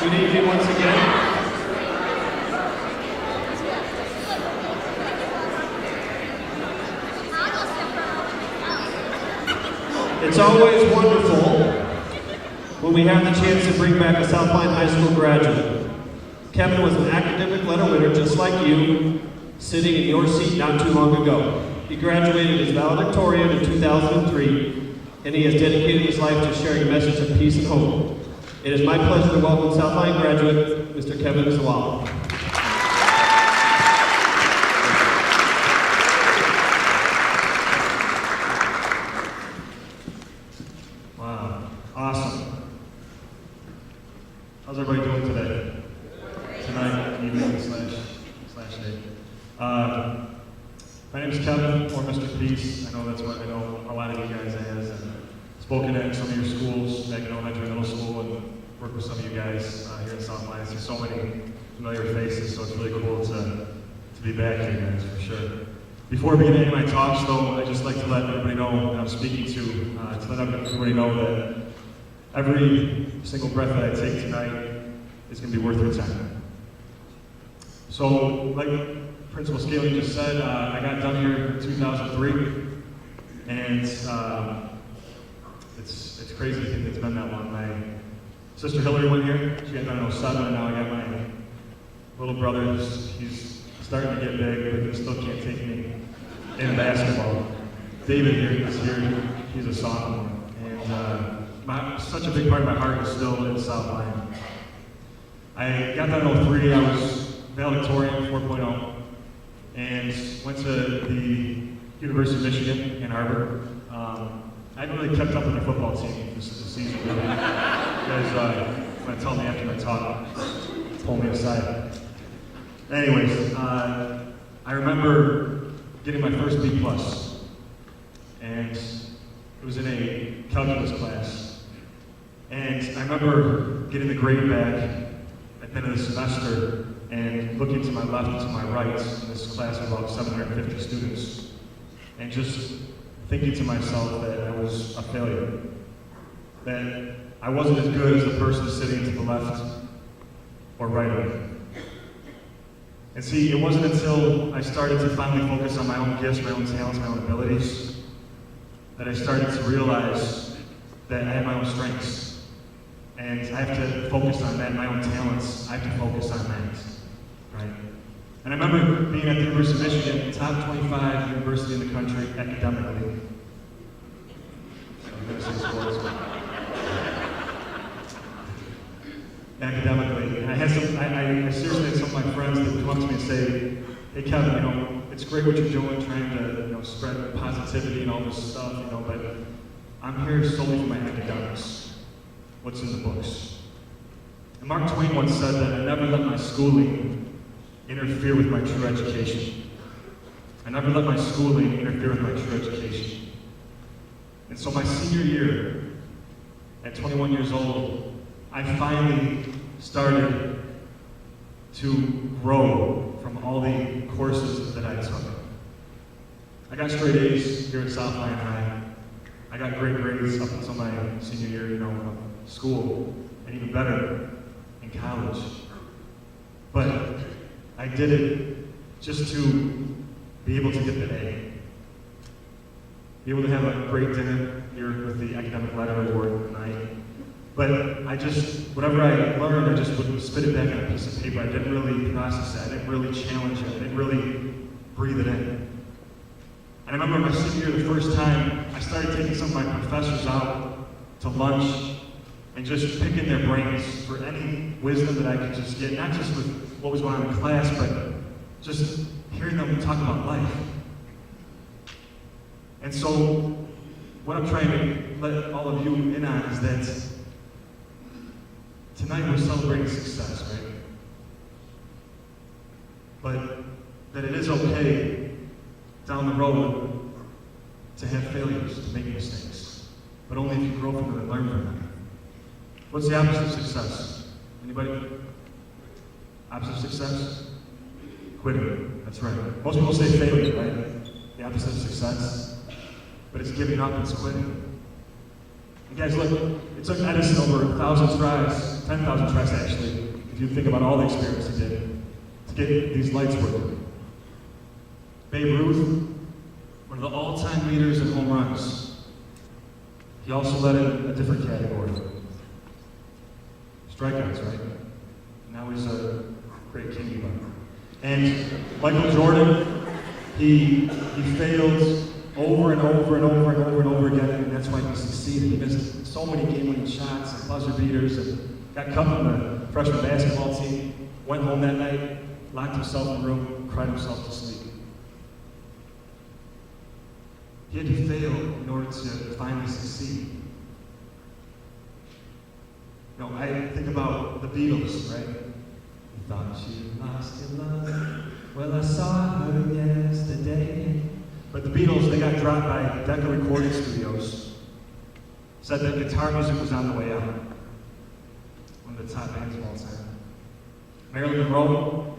Good evening once again. It's always wonderful when we have the chance to bring back a South Lyon High School graduate. Kevin was an academic letter winner just like you, sitting in your seat not too long ago. He graduated as valedictorian in 2003, and he has dedicated his life to sharing a message of peace and hope. It is my pleasure to welcome South Lyon graduate, Mr. Kevin Szawala. Wow, awesome. How's everybody doing today? Tonight, evening slash day. My name is Kevin, or Mr. Peace. I know that's what I know a lot of you guys as. And spoken at some of your schools, back in elementary, middle school, and worked with some of you guys here in South Lyon. There's so many familiar faces, so it's really cool to be back here, guys, for sure. Before we begin any of my talks, though, I'd just like to let everybody know that I'm speaking to let everybody know that every single breath that I take tonight is going to be worth your time. So, like Principal Scaling just said, I got done here in 2003, and it's crazy to think it's been that long. My sister Hillary went here, she got done in 07, and now I got my little brother, he's starting to get big, but he still can't take me in basketball. David here is here, he's a sophomore, and such a big part of my heart is still in South Lyon. I got done in 03, I was valedictorian 4.0, and went to the University of Michigan, Ann Arbor. I haven't really kept up with their football team this season. You guys want to tell me after my talk, pull me aside. Anyways, I remember getting my first B+, and it was in a calculus class. And I remember getting the grade back at the end of the semester and looking to my left and to my right in this class of about 750 students, and just thinking to myself that I was a failure, that I wasn't as good as the person sitting to the left or right of me. And see, it wasn't until I started to finally focus on my own gifts, my own talents, my own abilities, that I started to realize that I had my own strengths. And I have to focus on that, my own talents, I have to focus on that, right? And I remember being at the University of Michigan, top 25 university in the country academically. I'm gonna say sports. Academically. And I seriously had some of my friends that would come up to me and say, hey Kevin, it's great what you're doing, trying to, spread positivity and all this stuff, but I'm here solely for my academics. What's in the books? And Mark Twain once said that I never let my schooling interfere with my true education. I never let my schooling interfere with my true education. And so my senior year, at 21 years old, I finally started to grow from all the courses that I took. I got straight A's here at South Lyon High. I got great grades up until my senior year, of school, and even better in college. But I did it just to be able to get the A. Be able to have a great dinner here with the Academic Letter Award tonight. But whatever I learned, I just would spit it back on a piece of paper. I didn't really process it. I didn't really challenge it. I didn't really breathe it in. And I remember my senior year, the first time, I started taking some of my professors out to lunch and just picking their brains for any wisdom that I could just get, not just with what was going on in class, but just hearing them talk about life. And so, what I'm trying to let all of you in on is that tonight we're celebrating success, right? But that it is okay down the road to have failures, to make mistakes, but only if you grow from them and learn from them. What's the opposite of success? Anybody? Opposite of success? Quitting. That's right. Most people say failure, right? The opposite of success. But it's giving up, it's quitting. And guys, look, it took Edison over 1,000 tries, 10,000 tries actually, you think about all the experiments he did to get these lights working. Babe Ruth, one of the all-time leaders in home runs. He also led in a different category. Strikeouts, right? Now he's a great king leader. And Michael Jordan, he failed over and over and over and over and over again, and that's why he succeeded. He missed so many game-winning shots and buzzer beaters, and got cut from the freshman basketball team, went home that night, locked himself in the room, cried himself to sleep. He had to fail in order to finally succeed. You know, I think about the Beatles, right? You thought you lost your love. Well, I saw her yesterday. But the Beatles, they got dropped by Decca Recording Studios. Said that guitar music was on the way out. One of the top bands of all time. Marilyn Monroe,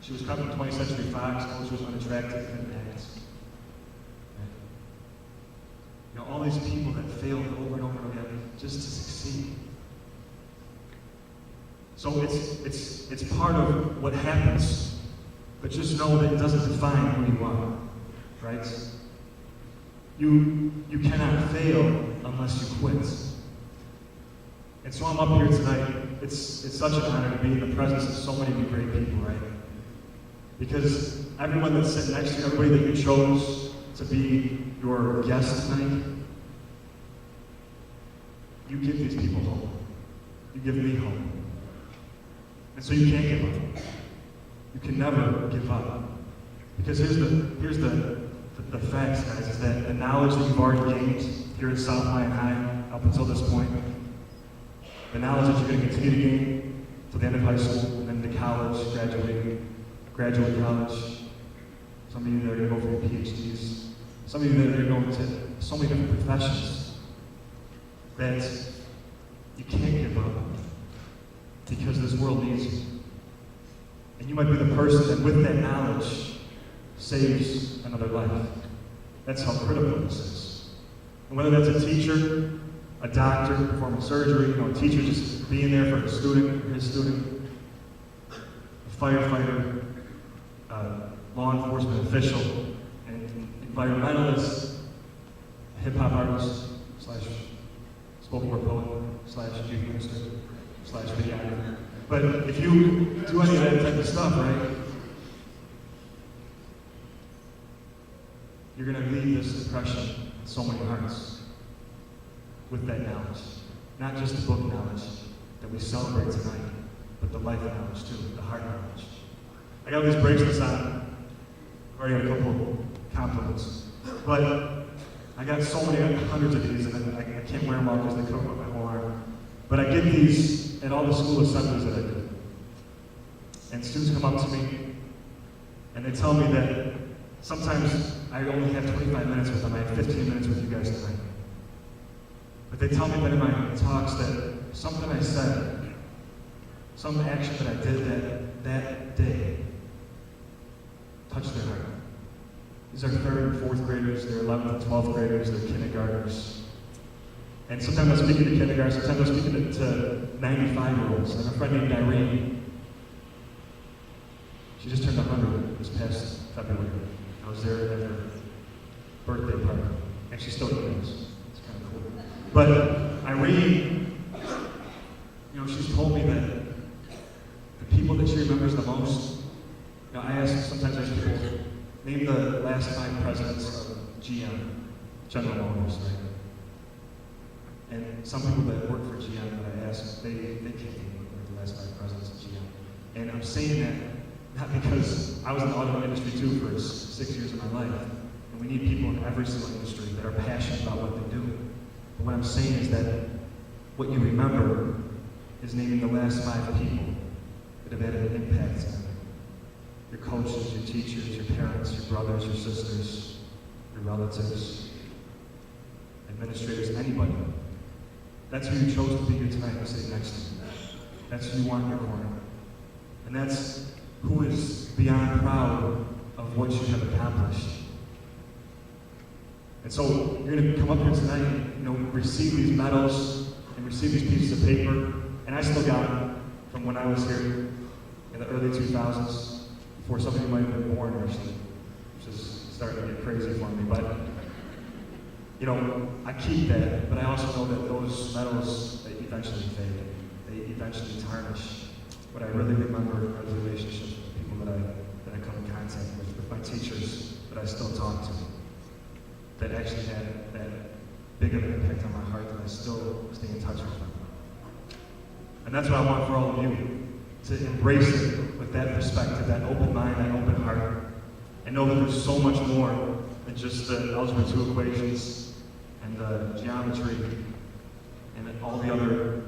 she was cut from 20th Century Fox, told she was unattractive, couldn't act. You know, all these people that failed over and over again just to succeed. So it's part of what happens, but just know that it doesn't define who you are, right? You cannot fail unless you quit. And so I'm up here tonight. It's such an honor to be in the presence of so many great people, right? Because everyone that's sitting next to you, everybody that you chose to be your guest tonight, you give these people hope. You give me hope. And so you can't give up. You can never give up. Because here's the facts, guys, is that the knowledge that you've already gained here at South Lyon High up until this point, the knowledge that you're going to continue to gain to the end of high school, and then to college, graduate college, some of you that are going to go for your PhDs, some of you that are going to so many different professions, that you can't give up because this world needs you. And you might be the person that with that knowledge saves another life. That's how critical this is. And whether that's a teacher, a doctor performing surgery, a teacher just being there for a student or his student, a firefighter, law enforcement official, an environmentalist, a hip-hop artist, / spoken word poet, / youth minister, / videographer. But if you do any of that type of stuff, right, you're going to leave this impression in so many hearts with that knowledge. Not just the book knowledge that we celebrate tonight, but the life knowledge too, the heart knowledge. I got these bracelets on. I've already got a couple compliments. But I got so many, hundreds of these, and I can't wear them all because they cover up my whole arm. But I get these at all the school assemblies that I do. And students come up to me, and they tell me that sometimes I only have 25 minutes with them. I have 15 minutes with you guys tonight. But they tell me that in my talks that something I said, some action that I did that day, touched their heart. These are 3rd and 4th graders, they're 11th and 12th graders, they're kindergartners. And sometimes I'm speaking to kindergartnens, sometimes I'm speaking to 95-year-olds. I have a friend named Irene. She just turned 100 this past February. I was there at her birthday party, and she still lives. It's kind of cool. But Irene, she's told me that the people that she remembers the most, sometimes I ask people, name the last 5 presidents of GM, General Motors, right? And some people that work for GM that I ask, they can't name the last 5 presidents of GM. And I'm saying that not because I was in the automotive industry too for 6 years of my life, and we need people in every single industry that are passionate about what they do. But what I'm saying is that what you remember is naming the last 5 people that have had an impact on you. Your coaches, your teachers, your parents, your brothers, your sisters, your relatives, administrators, anybody. That's who you chose to be here tonight and sit next to. That's who you want in your corner. And that's who is beyond proud of what you have accomplished. And so you're going to come up here tonight, receive these medals and receive these pieces of paper. And I still got them. from when I was here in the early 2000s, before some of you might have been born actually, which is starting to get crazy for me. But, you know, I keep that, but I also know that those medals, they eventually fade. They eventually tarnish. What I really remember are the relationships with the people that I come in contact with my teachers that I still talk to, that actually had that big of an impact on my heart, that I still stay in touch with them. And that's what I want for all of you, to embrace it with that perspective, that open mind, that open heart, and know that there's so much more than just the algebra 2 equations and the geometry and all the other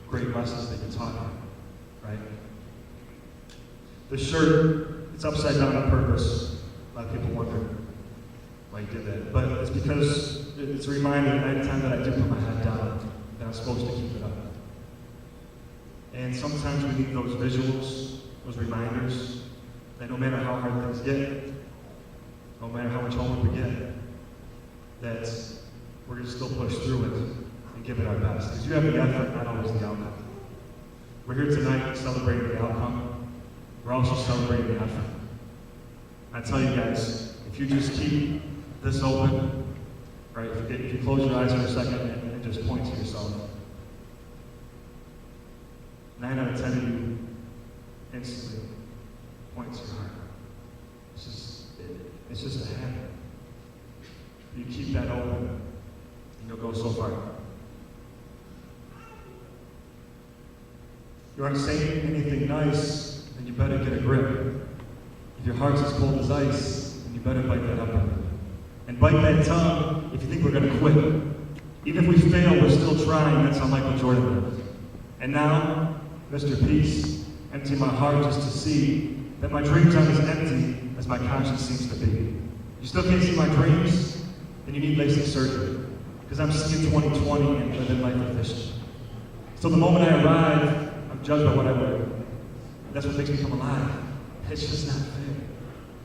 great lessons that you taught me, right? The shirt, it's upside down on purpose. A lot of people wonder why you did that. But it's because it's a reminder that any time that I do put my head down, that I'm supposed to keep it up. And sometimes we need those visuals, those reminders, that no matter how hard things get, no matter how much homework we get, that we're going to still push through it and give it our best. Because you have the effort, not always the outcome. We're here tonight celebrating the outcome. We're also celebrating the effort. I tell you guys, if you just keep this open, right, if you close your eyes for a second and just point to yourself, 9 out of 10 of you instantly point to your heart. It's just a habit. You keep that open, and you'll go so far. You aren't saying anything nice, then you better get a grip. If your heart's as cold as ice, then you better bite that upper lip. And bite that tongue if you think we're going to quit. Even if we fail, we're still trying. That's how Michael Jordan lived. And now, Mr. Peace, empty my heart just to see that my dreams aren't as empty as my conscience seems to be. You still can't see my dreams? Then you need LASIK surgery. Because I'm seeing 2020 and living life efficient. So the moment I arrive, I'm judged by what I wear. That's what makes me come alive. It's just not fair.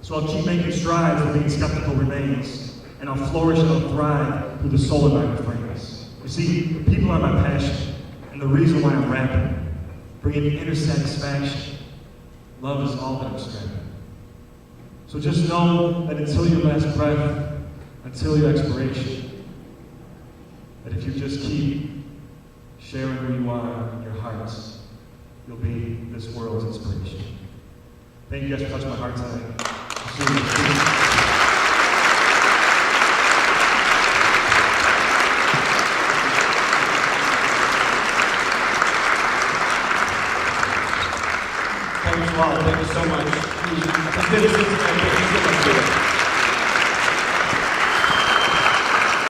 So I'll keep making strides while being skeptical remains. And I'll flourish and I'll thrive through the soul of my refrains. You see, the people are my passion. And the reason why I'm rapping. Bringing inner satisfaction. Love is all that I'm striving. So just know that until your last breath, until your expiration, that if you just keep sharing who you are in your hearts, you'll be this world's inspiration. Thank you guys for touching my heart tonight. Szawala, thank you so much. It's been a